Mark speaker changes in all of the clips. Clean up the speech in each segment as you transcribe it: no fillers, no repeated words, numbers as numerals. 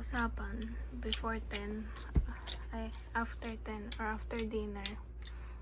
Speaker 1: usapan before 10, ay after 10 or after dinner,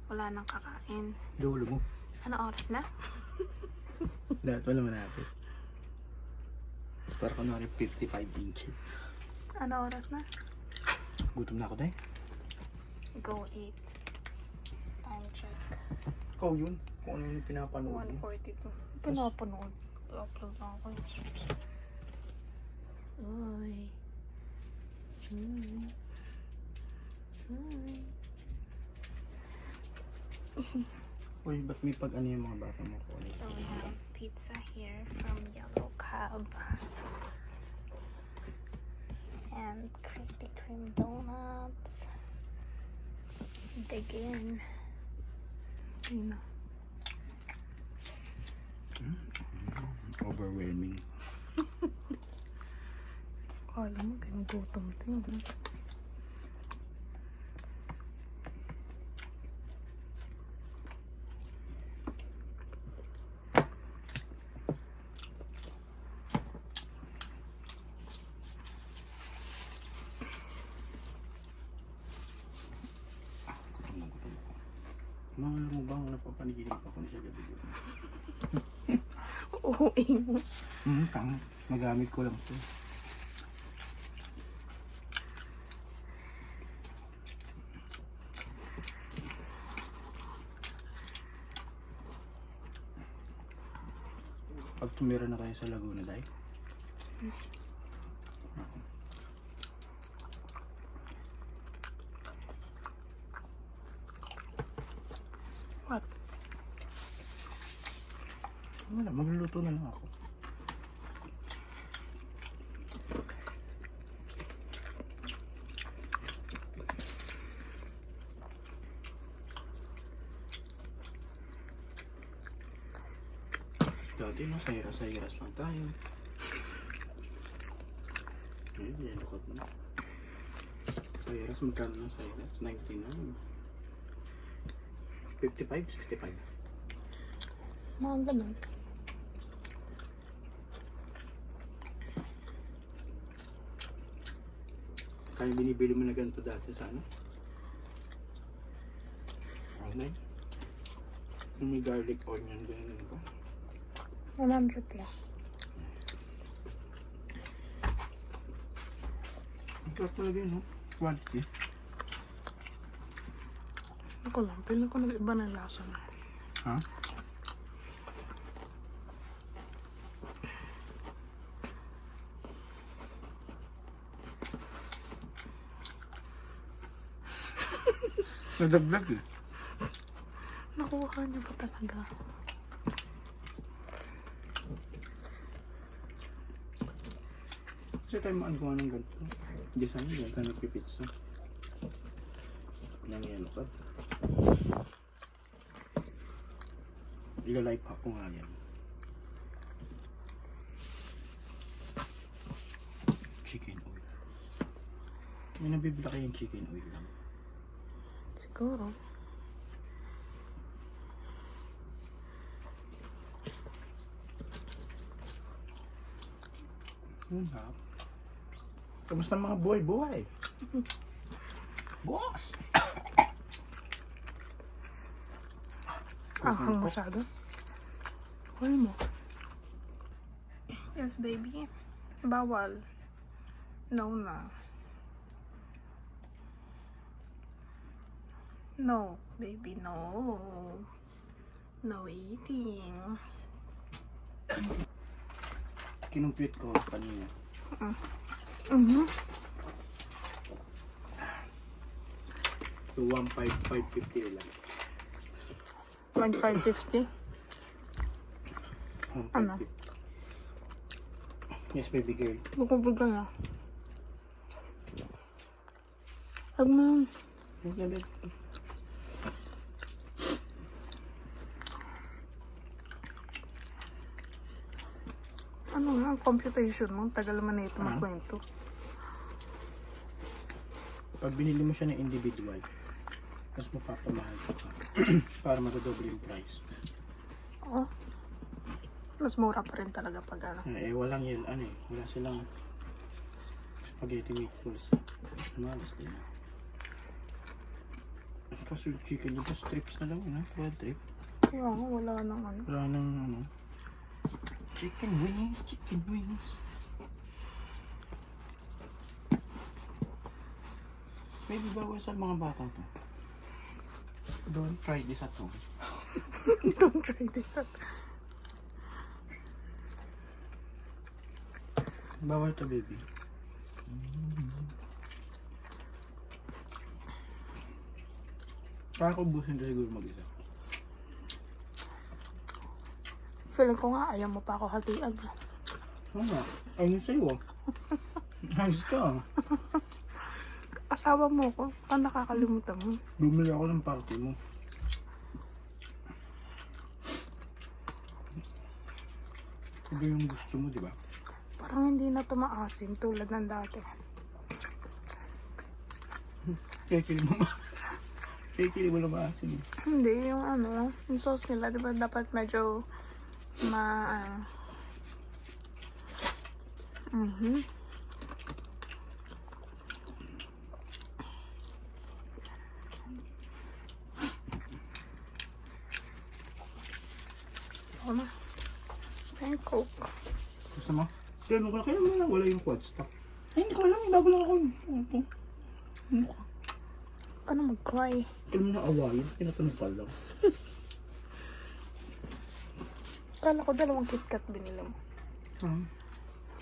Speaker 1: wala nang kakain.
Speaker 2: Dulo mo.
Speaker 1: Ano oras na?
Speaker 2: Lahat wala manapit. Para kunwari 55 inches.
Speaker 1: Ano oras na?
Speaker 2: Gutom na ako dahil.
Speaker 1: Go eat. Time check.
Speaker 2: Ikaw yun. Kung ano yung pinapanood mo.
Speaker 1: 1:42. Pinapanood. Upload na ako. Uy.
Speaker 2: Uy, ba't may pag ano yung mga bata mo ko?
Speaker 1: So we have pizza here from Yellow Cab. And Krispy Kreme donuts. Dig in. Ayun na.
Speaker 2: Overwhelming.
Speaker 1: Kala mo, ginugutom din.
Speaker 2: Gutom ako. Mga alam mo ba ang napapanigilig ako na siya gabi yun?
Speaker 1: Oo, mo.
Speaker 2: Tanga. Magamit ko lang ito. Pag tumira na tayo sa Laguna, dahil.
Speaker 1: What?
Speaker 2: Wala, magluluto na lang ako. Dati no, sayras lang tayo. Ayun, yan lukot na. Sayras, magkano na sayras? 99. 55, 65.
Speaker 1: Mga ganun.
Speaker 2: Kaya binibili mo na ganito dati sa ano? Online? Yung may garlic onion ganyan ba?
Speaker 1: 100 plus.
Speaker 2: Ang sarap talaga yun, no? Quality.
Speaker 1: Ako lang, pila ko nag-iba na lasa na.
Speaker 2: Ha? Nadagdag eh.
Speaker 1: Nakuha niya ba talaga?
Speaker 2: Kasi tayo maagawa ng ganito. Hindi sana yan tayo nagpipizza. Nangyayano ka. Ilalife hack ko nga yan. Chicken oil. May nabibila kayong chicken oil lang.
Speaker 1: Siguro.
Speaker 2: Yun ha. Kamusta ang mga buhay-buhay? Boss!
Speaker 1: Ahang masyado. Huwag mo. Yes, baby. Bawal. No na. No, baby, no. No eating.
Speaker 2: Kinumpute ko kanina. So 15550 lang.
Speaker 1: 1,550. Ano?
Speaker 2: 155. Yes, baby girl.
Speaker 1: Bukubog ka na. Huwag mo.
Speaker 2: Huwag na, baby.
Speaker 1: Ano nga ang computation mo? Tagal naman na ito magkwento.
Speaker 2: Pag binili mo siya ng individual, mas mapapamahal ka pa. Para matadoble yung price.
Speaker 1: Oo. Mas mura pa rin talaga pag ano.
Speaker 2: Eh, walang yun, ano eh. Wala silang spaghetti meatballs. Malas din. Kasi yung chicken nila strips na lang yun, ha? Kaya trip.
Speaker 1: Kaya nga, wala nang ano.
Speaker 2: Wala nang ano. Chicken wings, chicken wings. Maybe bawal sa mga bata to. Don't try this at home.
Speaker 1: Don't try this out.
Speaker 2: Bawal to, baby. Para ko busin ka siguro mag-isa.
Speaker 1: Feeling ko nga, ayaw mo pa ako hatian.
Speaker 2: Oo nga. Ayun sa'yo, ah. Nice ka.
Speaker 1: Asawa mo ko, ang nakakalimutan mo.
Speaker 2: Bumili ako ng party mo. Ito yung gusto mo, di ba?
Speaker 1: Parang hindi na tumaasim tulad ng dati.
Speaker 2: Kekili mo Kekili mo na maasin eh.
Speaker 1: Hindi, yung ano, yung sauce nila, di ba dapat medyo Ako na. Ay, Coke.
Speaker 2: Gusto mo? Kaya mo kailan mo lang wala yung quad stock. Ay, hindi ko alam. Bago lang ako. Ito. Ano ka?
Speaker 1: Ka na mag-cry.
Speaker 2: Kailan mo na awayin? Pinatanong pa lang.
Speaker 1: Kala ko 2 KitKat binili mo.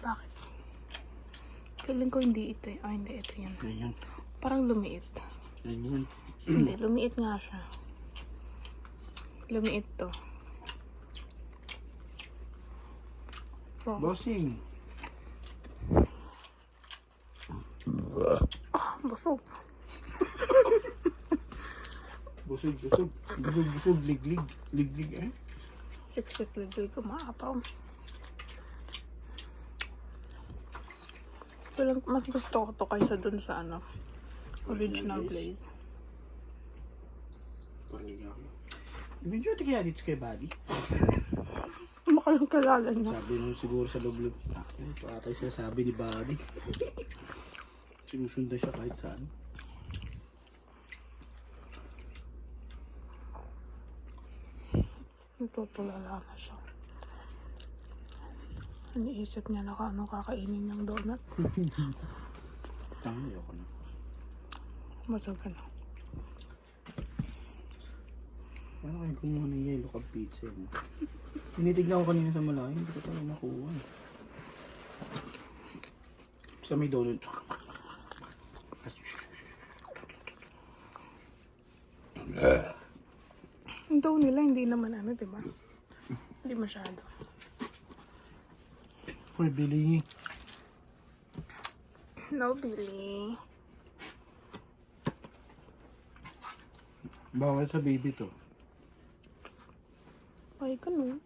Speaker 1: Bakit? Feeling ko hindi ito eh. Ah, hindi. Ito yan.
Speaker 2: Ganyan.
Speaker 1: Parang lumiit.
Speaker 2: Ganyan.
Speaker 1: Hindi, lumiit nga siya. Lumiit to. So,
Speaker 2: Bossing.
Speaker 1: busog.
Speaker 2: Busog, busog. Busog, busog. Liglig. Liglig eh.
Speaker 1: Siksik liglig ko, maapaw. Feeling ko mas gusto ko to kaysa dun sa ano, original glaze.
Speaker 2: Parang ako. Medyo ito kaya dito kay Buddy.
Speaker 1: Baka yung kalala niya.
Speaker 2: Sabi nung siguro sa loob-loob. Ito ata yung sinasabi ni Buddy. Sinusunda siya kahit saan.
Speaker 1: Nagtutulala na siya. Iniisip niya na ano kakainin niyang donut.
Speaker 2: Tama, ayoko na.
Speaker 1: Masog ka na.
Speaker 2: Paano kayo kumuha ng yellow cup pizza mo? Tinitignan ko kanina sa malaki, hindi ko talaga nakuha. Sa may donut.
Speaker 1: Yung dough nila hindi naman ano, diba? Hindi masyado.
Speaker 2: Uy, Billy.
Speaker 1: No, Billy.
Speaker 2: Bawal sa baby to.
Speaker 1: Ay, ganun.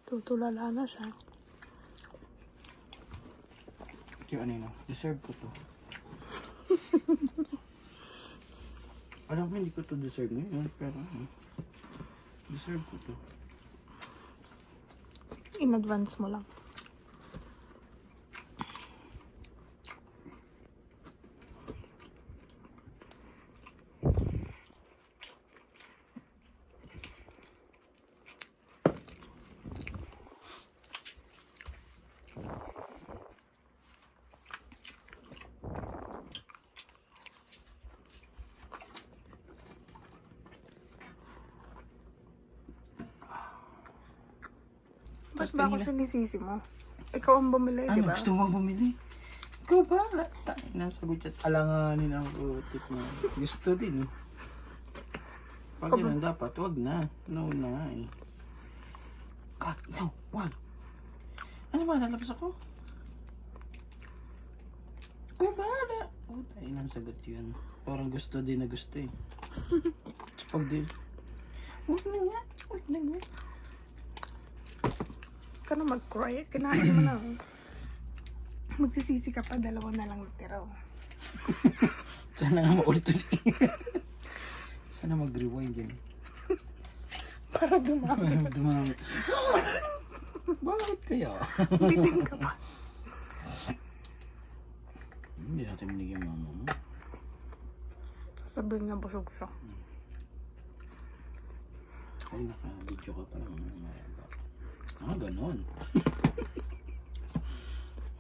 Speaker 1: Tutulala na siya.
Speaker 2: Yung ano yun, deserve ko to. Alam ko hindi ko to deserve ngayon, pero deserve ko to.
Speaker 1: In advance mo lang. Ba't ba ako sinisisi mo? Ikaw ang bumili, di ba?
Speaker 2: Gusto mo bumili? Ikaw ba? Nasagot siya at alanganin ang utik niya. Gusto din. Pag yun dapat, wag na. No na nga eh. God, no, wag. Ano ba, lalabas ako? Kuya bahala. Oh, tayo nang sagot yun. Parang gusto din na gusto eh. Pag din. Wag na nga. Wag na nga.
Speaker 1: Ka na mag-cry. Kinain mo na. Magsisisi ka pa, 2 na lang natira.
Speaker 2: Sana nga maulit-ulit. Sana mag-rewind yan.
Speaker 1: Para dumami.
Speaker 2: Dumami. Bakit kaya?
Speaker 1: Bitin ka pa.
Speaker 2: Hindi natin binigyan mama mo.
Speaker 1: Sabihin niya busog siya.
Speaker 2: Ay, naka-video ka pa naman. Ah, ganon.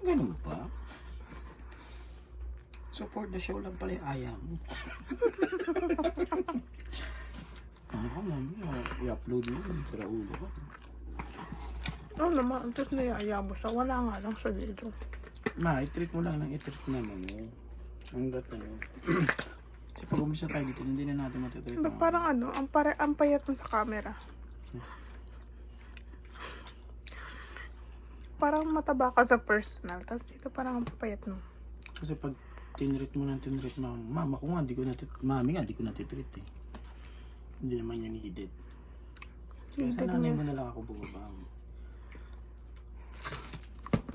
Speaker 2: Ganon pa? Support the show lang pala yung ayaw mo. Ano ka mami? I-upload mo yun. Tira ulo ka.
Speaker 1: Oo naman, just niyaya mo siya. Wala nga lang sa video.
Speaker 2: Ma, i-treat mo lang ng i-treat naman mo. Hanggat ano. Kasi pag umisa tayo dito, hindi na natin matitreat.
Speaker 1: Parang ano, ang payat mo sa camera. Parang mataba ka sa personal, tapos dito parang ang payat mo.
Speaker 2: Kasi pag tinreat mo ng tinreat mama ko nga, mami nga, di ko natitreat eh. Hindi naman yan needed. Kaya sa nanay mo na lang ako bumaba.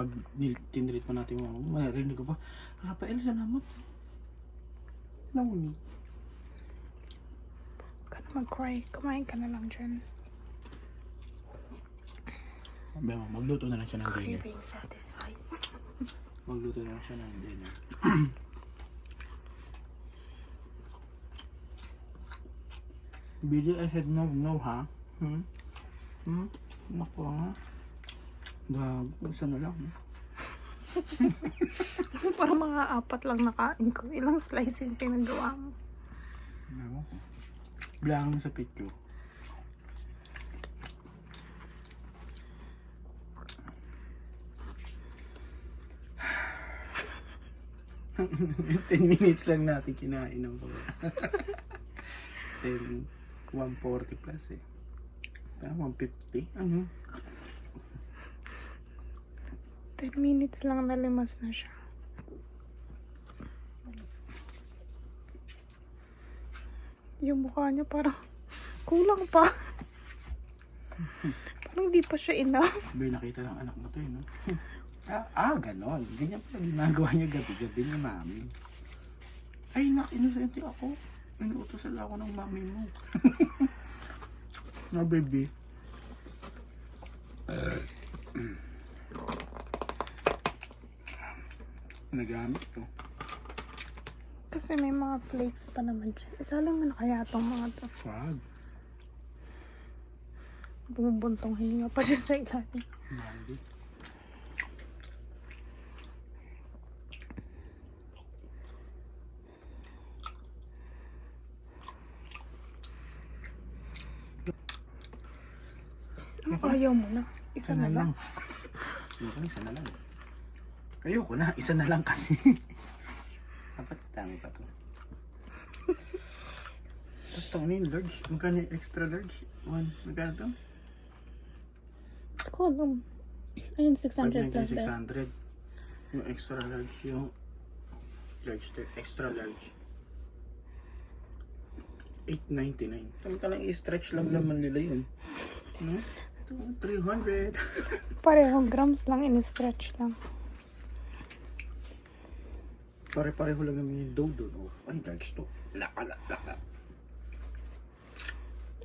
Speaker 2: Pag tinreat mo natin mo, marinig ko pa, Rafael, salamat. Nawin.
Speaker 1: Huwag ka na mag-cry. Kumain ka na lang dyan.
Speaker 2: Magluto na lang siya ng
Speaker 1: Are you
Speaker 2: dinner.
Speaker 1: being satisfied?
Speaker 2: Magluto na lang siya ng dinner. Billy, I said no, ha? Naku ha? Gago, isa na lang.
Speaker 1: Parang mga 4 lang nakain ko. Ilang slice yung pinagawa mo.
Speaker 2: Naku. Bilangan mo sa picture. Ten minutes lang natin kinain ng pala. 140 plus eh. Kaya 150. Ano?
Speaker 1: 10 minutes lang nalimas na siya. Yung mukha niya parang kulang pa. Parang hindi pa siya enough.
Speaker 2: Bay, nakita ng anak mo to eh, no? Ganon. Ganyan pala ginagawa niya gabi-gabi ni mami. Ay, inosente ako. Inuutosan lang ako ng mami mo. Na baby. Nagamit ko.
Speaker 1: Kasi may mga flakes pa naman siya. Isalang mo na kaya itong mga to.
Speaker 2: Wag.
Speaker 1: Bumubuntong hinga pa siya sa ilalim.
Speaker 2: Mali.
Speaker 1: Ano ayaw mo na? Isa na lang.
Speaker 2: Ayoko, isa na lang. Ayoko na, isa na lang kasi. Dapat dami pa to. Tapos ito, ano yung large? Magkano yung extra large? Magkano to?
Speaker 1: Ako, ano? Ayun, 600 plus ba?
Speaker 2: 600. Yung extra large, yung large to, extra large. 899. Tama ka lang, i-stretch lang naman nila yun. No? 300.
Speaker 1: Parehong grams lang, in-stretch lang.
Speaker 2: Pare-pareho lang naman yung dough doon. Oh, ay, large to. Laka.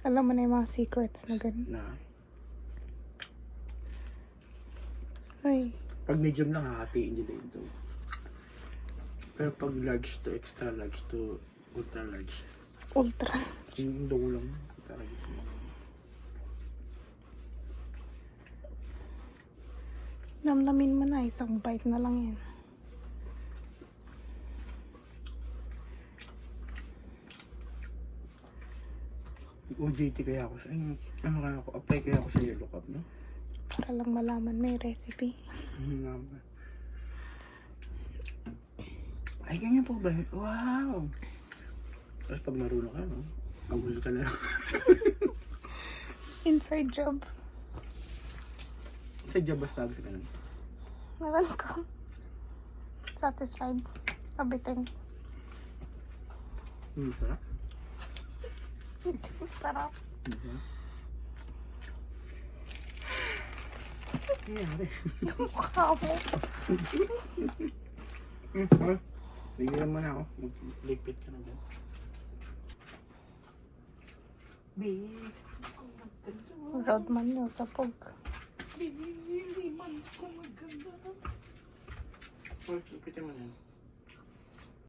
Speaker 1: Alam mo na yung mga secrets na ganun.
Speaker 2: Na.
Speaker 1: Ay,
Speaker 2: Pag medium lang, hahatiin nila yung dough. Pero pag large to, extra large to, ultra large.
Speaker 1: ultra.
Speaker 2: Yung dough lang. Talaga sa mga.
Speaker 1: Namnamin mo na, isang bite na lang yan.
Speaker 2: OJT kaya ako sa ano kaya ako, apply kaya ako sa Yellow Cup, no?
Speaker 1: Para lang malaman may recipe.
Speaker 2: Ay, ganyan po ba? Wow! Tapos pag marunong ka, no? Agul ka na lang.
Speaker 1: Inside job.
Speaker 2: Sa Jabas tawag sa ganun.
Speaker 1: Naman ko. Satisfied. Kabitin.
Speaker 2: Sarap.
Speaker 1: Sarap.
Speaker 2: Nangyari.
Speaker 1: Yung mukha mo.
Speaker 2: Bigyan mo na ako. Magligpit ka na dyan. Babe, kung maganda.
Speaker 1: Rodman nyo, sapog.
Speaker 2: Baby, man, kung maganda. Lipitin mo na yan.